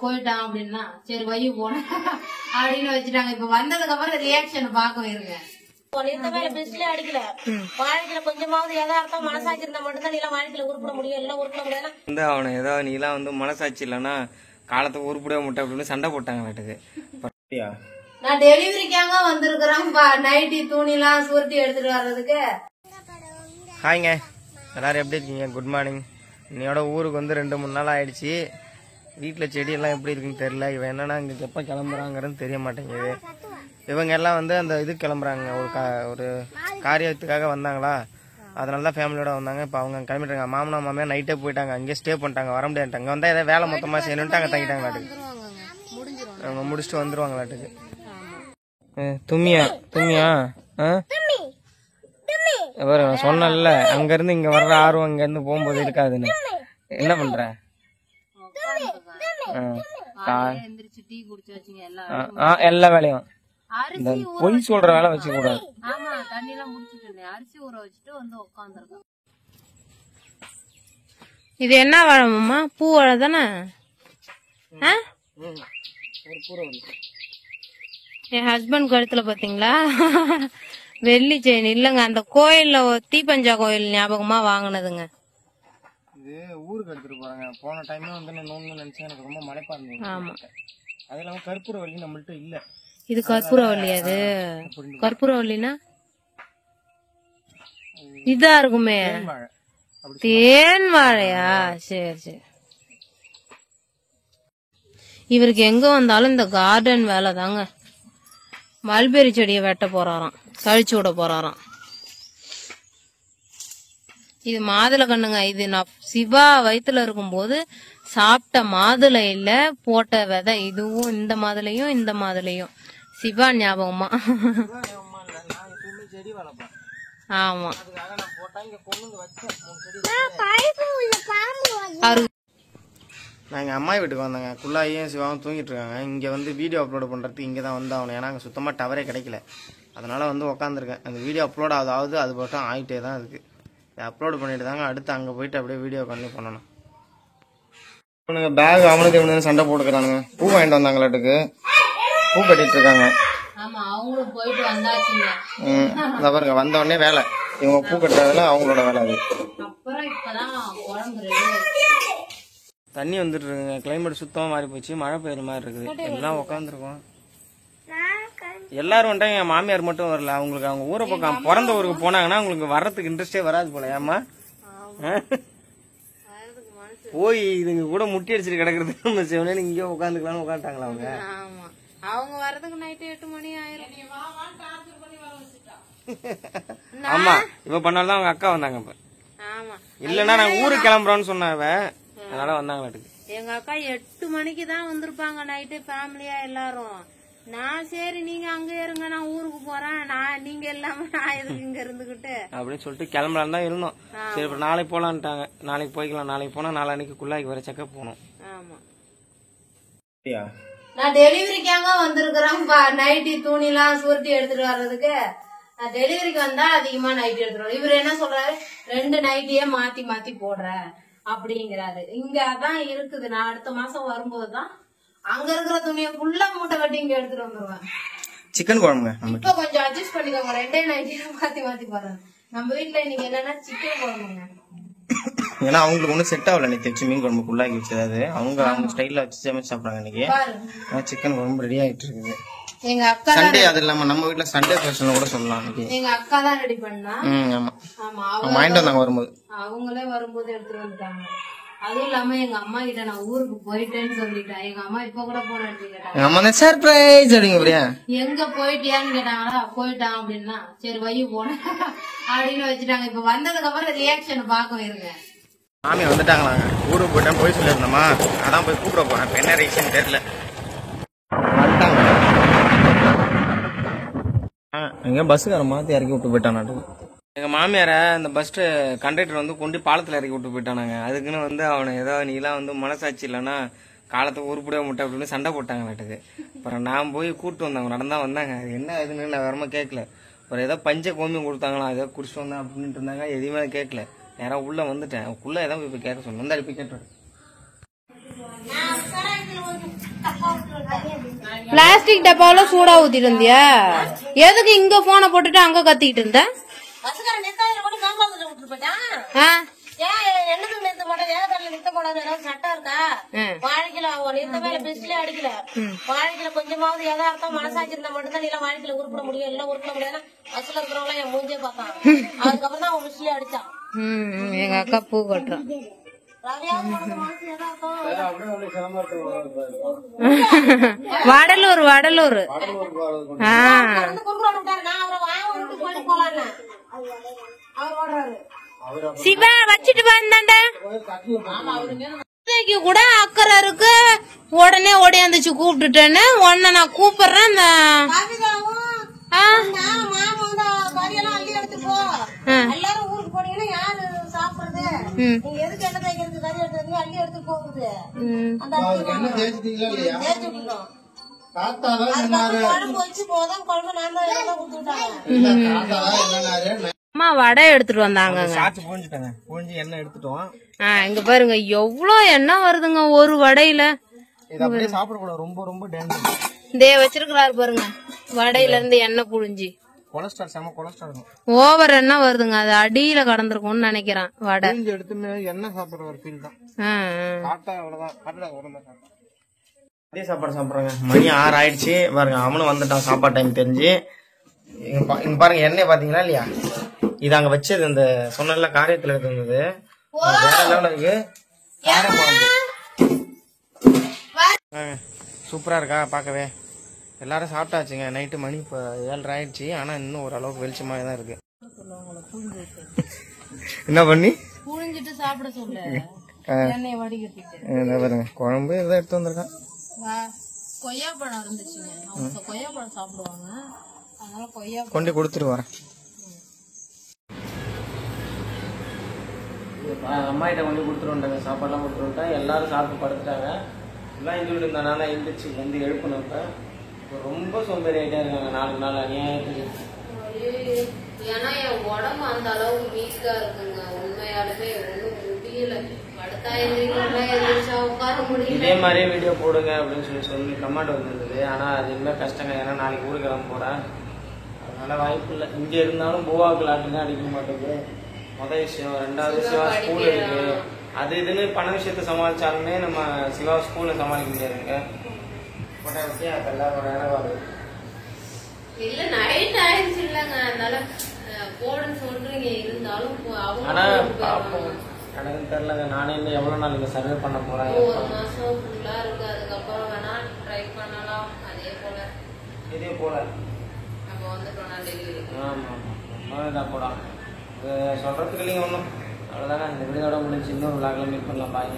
போயிட்டான் அப்படின்னா சரி வை போன அப்படின்னு வச்சுட்டாங்க. இப்ப வந்ததுக்கு அப்புறம் ரியாக்ஷன் பார்க்க இருங்க. அடிக்கல வாழ்க்கையில கொஞ்சமாவது எதார்த்தம் மனசாட்சி இருந்தா மட்டும்தான் நீ வாழ்க்கையில உருப்பிட முடியும். எல்லாம் உருப்பிட முடியாது. வந்து அவனை ஏதாவது நீ எல்லாம் வந்து மனசாட்சி இல்லைன்னா காலத்தை உருப்பிட முட்டை அப்படின்னு சண்டை போட்டாங்க வீட்டுக்கு. நான் டெலிவரிக்காக வந்திருக்கிறேன். நைட்டி துணிலாம் சுருட்டி எடுத்துட்டு வர்றதுக்கு. ஹாய்ங்க, எல்லாரும் எப்படி இருக்கீங்க? Good morning. இன்னையோட ஊருக்கு வந்து 2-3 நாள் ஆயிடுச்சு. வீட்டில் செடியெல்லாம் எப்படி இருக்குன்னு தெரியல. இவன் என்னன்னா இங்கே எப்போ கிளம்புறாங்கிறது தெரிய மாட்டேங்குது. இவங்க எல்லாம் வந்து அந்த இது கிளம்புறாங்க, ஒரு காரியத்துக்காக வந்தாங்களா, அதனால தான் ஃபேமிலியோட வந்தாங்க. இப்போ அவங்க கிளம்பிட்டாங்க. மாமனா மாமியா நைட்டே போயிட்டாங்க, அங்கேயே ஸ்டே பண்ணிட்டாங்க, வர முடியாதுட்டாங்க. அங்கே வந்தால் ஏதாவது வேலை மொத்தமாக செய்யணுன்ட்டு அங்கே தங்கிட்டாங்களாட்டுக்கு. அவங்க முடிச்சுட்டு வந்துருவாங்களாட்டுக்கு. தும்மியா சொன்னல அங்க இருந்து இங்க வர்ற ஆர்வம் இங்க இருந்து போகும்போது இருக்காதுன்னு. என்ன பண்ற? எல்லா வேலையும் இந்த பொய் சொல்ற வேலை வச்சு கூடாது. இது என்ன வாழைமா? பூ வாழை தானே? என் ஹஸ்பண்ட் கழுத்துல பாத்தீங்களா வெள்ளி செயின் இல்லங்க, அந்த கோயில்ல தீபஞ்சா கோயில் ஞாபகமா வாங்கினதுங்க. இது ஊருக்கு எடுத்துட்டு போறாங்க. போன டைமே வந்து நான் நினைச்சேன், எனக்கு ரொம்ப மலைப்பா இருந்தது. ஆமா, அது இல்லாம கற்பூரவள்ளி நம்மள்ட்ட இல்ல. இது கற்பூரவள்ளி. அது கற்பூரவள்ளினா இதா இருக்குமே, தேன் வாழையா? சரி சரி. இவருக்கு எங்க வந்தாலும் இந்த கார்டன் வேலை தாங்க. மல்பெரி செடியை வெட்ட போறாராம், கழிச்சு விட போறாராம். இது மாதுளை கண்ணுங்க. இது நான் சிவா வயிற்றுல இருக்கும்போது சாப்பிட்ட மாதுளையில போட்ட விதை. இதுவும் இந்த மாதுளையும் சிவா ஞாபகமா. ஆமா, நான் எங்கள் அம்மா வீட்டுக்கு வந்தேங்க. குள்ளாயும் சிவாவும் தூங்கிட்டு இருக்காங்க. இங்கே வந்து வீடியோ அப்லோட் பண்ணுறதுக்கு இங்கே தான் வந்து ஆகணும். ஏன்னா அங்கே சுத்தமாக டவரே கிடைக்கல. அதனால் வந்து உக்காந்துருக்கேன். அந்த வீடியோ அப்லோட் ஆகுது அது மட்டும் ஆகிட்டே தான் இருக்குது. அப்லோட் பண்ணிட்டு தாங்க அடுத்து அங்கே போயிட்டு அப்படியே வீடியோ கண்டினியூ பண்ணணும். இவனுங்க பேக் அவனுக்கு இவனு சண்டை போட்டுக்கிறானுங்க. பூ வாங்கிட்டு வந்தாங்களாட்டுக்கு பூ கட்டிட்டு இருக்காங்க. இந்த பாருங்க, வந்த உடனே வேலை. இவங்க பூ கட்டுறதுல அவங்களோட வேலை அது. தண்ணி வந்துட்டு இருக்குங்க. கிளைமேட் சுத்தமா மாறி போச்சு, மழை பெய்யுற மாதிரி இருக்குது. எல்லாம் உட்காந்துருக்கோம். எல்லாரும் வந்துட்டாங்க, என் மாமியார் மட்டும் வரல. அவங்களுக்கு அவங்க ஊரை பக்கம் பிறந்த ஊருக்கு போனாங்கன்னா அவங்களுக்கு வர்றதுக்கு இன்ட்ரெஸ்டே வராது போல. ஏமா போய் இதுங்க கூட முட்டி அடிச்சுட்டு கிடக்குறது நம்ம சிவனே இங்கேயும் உட்காந்துக்கலாம்னு உட்காந்துட்டாங்களா அவங்க. அவங்க வர்றதுக்கு நைட்டு 8 மணி ஆயிரும். ஆமா, இப்ப பண்ணாலும் அவங்க அக்கா வந்தாங்க. இப்ப இல்லன்னா நாங்க ஊருக்கு கிளம்புறோம்னு சொன்னாவ, அதனால வந்தாங்களாட்டுக்கு. எங்க அக்கா 8 மணிக்கு தான் வந்திருப்பாங்க நைட்டு, ஃபேமிலியா எல்லாரும். நான் சரி நீங்க அங்க இருங்க, நான் ஊருக்கு போறேன், நீங்க இல்லாம நான் எதுக்கு இங்க இருந்துகிட்டு அப்படின்னு சொல்லிட்டு கிளம்பலாம் தான் இருந்தோம். சரி இப்ப நாளைக்கு போலான்ட்டாங்க. நாளைக்கு போய்க்கலாம். நாளைக்கு போனா நாளைக்கு குள்ளாய்க்கு வர செக்கப் போகணும். ஆமா, நான் டெலிவரிக்காக வந்திருக்கிறேன். நைட்டி துணிலாம் சுருட்டி எடுத்துட்டு வர்றதுக்கு. நான் டெலிவரிக்கு வந்தா அதிகமா நைட்டி எடுத்துருவோம். இவர் என்ன சொல்றாரு, 2 நைட்டியே மாத்தி மாத்தி போடுற அப்படிங்கிறாரு. இங்க அதான் இருக்குது. நான் அடுத்த மாசம் வரும்போதுதான் அங்க இருக்கிற துணியை ஃபுல்லா மூட்டை கட்டி இங்க எடுத்துட்டு வந்துருவேன். சிக்கன் குழம்புங்க. இப்ப கொஞ்சம் அட்ஜஸ்ட் பண்ணிக்கோங்க. 2 நைட்டியே மாத்தி மாத்தி போடுறேன். நம்ம வீட்டுல இன்னைக்கு என்னன்னா சிக்கன் குழம்புங்க. ஏன்னா அவங்களுக்கு ஒன்றும் செட் ஆகல. நீ தெரிச்சு மீன் குழம்பு குள்ளாக்கி வச்சது அவங்க ஸ்டைல்ல வச்சு சமைச்சு சாப்பிடுறாங்க. இன்னைக்கு சிக்கன் குழம்பு ரெடி ஆயிட்டு இருக்குது. எங்க அக்கா சண்டே, அது இல்லாம நம்ம வீட்டுல சண்டே ஸ்பெஷல் கூட சொல்லலாம். எங்க அக்கா தான் ரெடி பண்ணா. ஆமா, வாங்கிட்டு வந்தாங்க வரும்போது. அவங்களே வரும்போது எடுத்துட்டு வந்துட்டாங்க. அதுவும் இல்லாம எங்க அம்மா கிட்ட நான் ஊருக்கு போயிட்டேன்னு சொல்லிட்டேன். எங்க அம்மா இப்ப கூட போன கேட்டாங்க, சர்ப்ரைஸ் அப்படிங்க. எங்க போயிட்டியான்னு கேட்டாங்களா. போயிட்டான் அப்படின்னா சரி வை போன அப்படின்னு வச்சுட்டாங்க. இப்ப வந்ததுக்கு அப்புறம் ரியாக்ஷன் பார்க்க இருங்க. மாமி வந்துட்டாங்களாங்க. ஊருக்கு போயிட்டேன் போய் சொல்லியிருந்தோமா, அதான் போய் கூப்பிட போறேன். இப்ப என்ன ரியாக்ஷன் தெரியல. வந்துட்டாங்க. எங்க பஸ்ஸுக்கார மாத்தி இறக்கி விட்டு போயிட்டான். எங்க மாமியார இந்த பஸ் கண்டக்டர் வந்து கொண்டு பாலத்துல இறக்கி விட்டு போயிட்டானாங்க. அதுக்குன்னு வந்து அவனை ஏதாவது நீலாம் வந்து மனசாட்சி இல்லைன்னா காலத்தை உருப்பிட முட்டை அப்படின்னு சண்டை போட்டாங்களாட்டுக்கு. அப்புறம் நான் போய் கூப்பிட்டு வந்தாங்க, நடந்தா வந்தாங்க. என்ன இதுன்னு நான் வேறமா கேட்கல. அப்புறம் ஏதோ பஞ்ச கோமியம் கொடுத்தாங்களா, ஏதோ குடிச்சிட்டு வந்தேன் அப்படின்ட்டு இருந்தாங்க. எதையுமே கேட்கல. நேரம் உள்ள வந்துட்டேன். உள்ள ஏதாவது போய் கேட்க சொன்னேன். வந்து போய் கேட்டுறேன். பிளாஸ்டிக் டப்பாவில சூடா ஊத்திட்டு இருந்தியா? எதுக்கு இங்க போனை போட்டுட்டு அங்க கத்திக்கிட்டு இருந்த? பஸ்காரன் நிறுத்தாத மட்டும் காம்பாவுல விட்டுட்டு போயிட்டான். ஏன் என்னது நிறுத்த மாட்டேன்? ஏகத்தால நிறுத்த கூடாது, ஏதாவது சட்டம் இருக்கா? வாழ்க்கையில அவன் நிறுத்தவே இல்லை, பிஸ்லயே அடிக்கல. வாழ்க்கையில கொஞ்சமாவது எதார்த்தம் மனசாட்சி இருந்தா மட்டும்தான் நீ எல்லாம் வாழ்க்கையில உருப்பிட முடியும், எல்லாம் உருப்பிட முடியாது. பஸ்ல இருக்கிறவங்க என் மூஞ்சே பார்த்தான். அதுக்கப்புறம் தான் அவன் பிஸ்லயே அடிச்சான். எங்க அக்கா பூ கட்டுறான். வடலூர் வடலூர். சிவா வச்சிட்டு வந்தாண்டா கூட அக்கறை இருக்கு. உடனே ஓடியாந்துச்சு கூப்பிட்டுட்டேன்னு உன்ன நான் கூப்பிடுறேன். எல்லாரும் ஊருக்கு போனீங்கன்னா யாரு சாப்பிடுறது? நீங்க எதுக்கு என்ன தைக்கிறது? கறி எடுத்து அள்ளி எடுத்து போகுது. குழம்பு வச்சு போதும், குழம்பு நான் தான் கொடுத்துட்டாங்க. அம்மா வடை எடுத்துட்டு வந்தாங்க. எண்ணெய் எடுத்துட்டோம். இங்க பாருங்க எவ்வளவு எண்ணெய் வருதுங்க ஒரு வடையில. சாப்பிடக்கூடாது, ரொம்ப ரொம்ப டேஞ்சர். இதே வச்சிருக்கிறாரு பாருங்க, வடையில இருந்து எண்ணெய் புழிஞ்சி. கொலஸ்ட்ரால் செம கொலஸ்ட்ரால் ஓவர் எண்ணெய் வருதுங்க, அது அடியில கடந்திருக்கும்னு நினைக்கிறேன். வடை எடுத்து எண்ணெய் சாப்பிடுற ஒரு ஃபீல் தான். அதே சாப்பாடு சாப்பிடுறாங்க. மணி 6 ஆயிடுச்சு பாருங்க. அவனும் வந்துட்டான் சாப்பாடு டைம் தெரிஞ்சு. இங்க பாருங்க எண்ணெய் பாத்தீங்களா இல்லையா? இது அங்க வச்சது இந்த சொன்ன காரியத்துல இருந்தது. வேற லெவல்ல இருக்கு. சூப்பரா இருக்கா பாக்கவே. எல்லாரும் சாப்பிட்டாச்சுங்க. நைட்டு மணி இப்ப 7:30 ஆயிடுச்சு. ஆனா இன்னும் ஓரளவுக்கு வெளிச்சமா தான் இருக்கு. என்ன பண்ணி புழிஞ்சிட்டு சாப்பிட சொல்ல எண்ணெய் வடிகட்டிட்டு பாருங்க குழம்பு எதாவது எடுத்து வந்திருக்கான். கொய்யாப்பழம் இருந்துச்சுங்க, அவங்க கொய்யாப்பழம் சாப்பிடுவாங்க, அதனால கொய்யா கொண்டு கொடுத்துட்டு வரேன். அம்மாயிட்ட கொண்டு கொடுத்துருவாங்க. சாப்பாடுலாம் கொடுத்துருவோம். எல்லாரும் சாப்பிட்டு படுத்துட்டாங்க. எல்லாம் இந்து இருந்தனால எழுந்திரிச்சு வந்து எழுப்பணும். ரொம்ப சோம்பேறி ஆகிட்டே இருக்காங்க 4 நாள் அநியாயத்துக்கு. ஏன்னா என் உடம்பு அந்த அளவுக்கு வீக்கா இருக்குங்க. உண்மையாலுமே ஒண்ணும் முடியல. இதே மாதிரியே வீடியோ போடுங்க அப்படின்னு சொல்லி கமெண்ட் வந்துருந்தது. ஆனா அது இன்னும் கஷ்டங்க. ஏன்னா நாளைக்கு ஊருக்கு கிளம்ப போறேன். அதனால வாய்ப்பு இல்லை. இங்க இருந்தாலும் கோவாக்கு லாட்டுதான் அடிக்க மாட்டேங்குது. முதல் விஷயம். 2வது விஷயம் ஸ்கூல் இருக்கு. அது இதுன்னு பண விஷயத்த சமாளிச்சாலுமே நம்ம சிவா ஸ்கூல்ல சமாளிக்க முடியாதுங்க. இல்ல நைட் ஆயிடுச்சு இல்லங்க, அதனால போடுன்னு சொல்றீங்க. இருந்தாலும் ஆனா பாப்போம், எனக்கு தெரியலங்க. நானே இன்னும் எவ்வளவு நாள் இங்க சர்வே பண்ண போறேன். 1 மாசம் ஃபுல்லா இருக்கு. அதுக்கப்புறம் வேணா ட்ரை பண்ணலாம். இதே போல நம்ம வந்துட்டோம்னா டெலிவரி. ஆமா ஆமா போலாம். சொல்றதுக்கு இல்லைங்க ஒன்றும். அவ்வளோதானே. இந்த வீடியோட முடிஞ்சு இன்னொரு விளாக்ல மீட் பண்ணலாம். பாய்.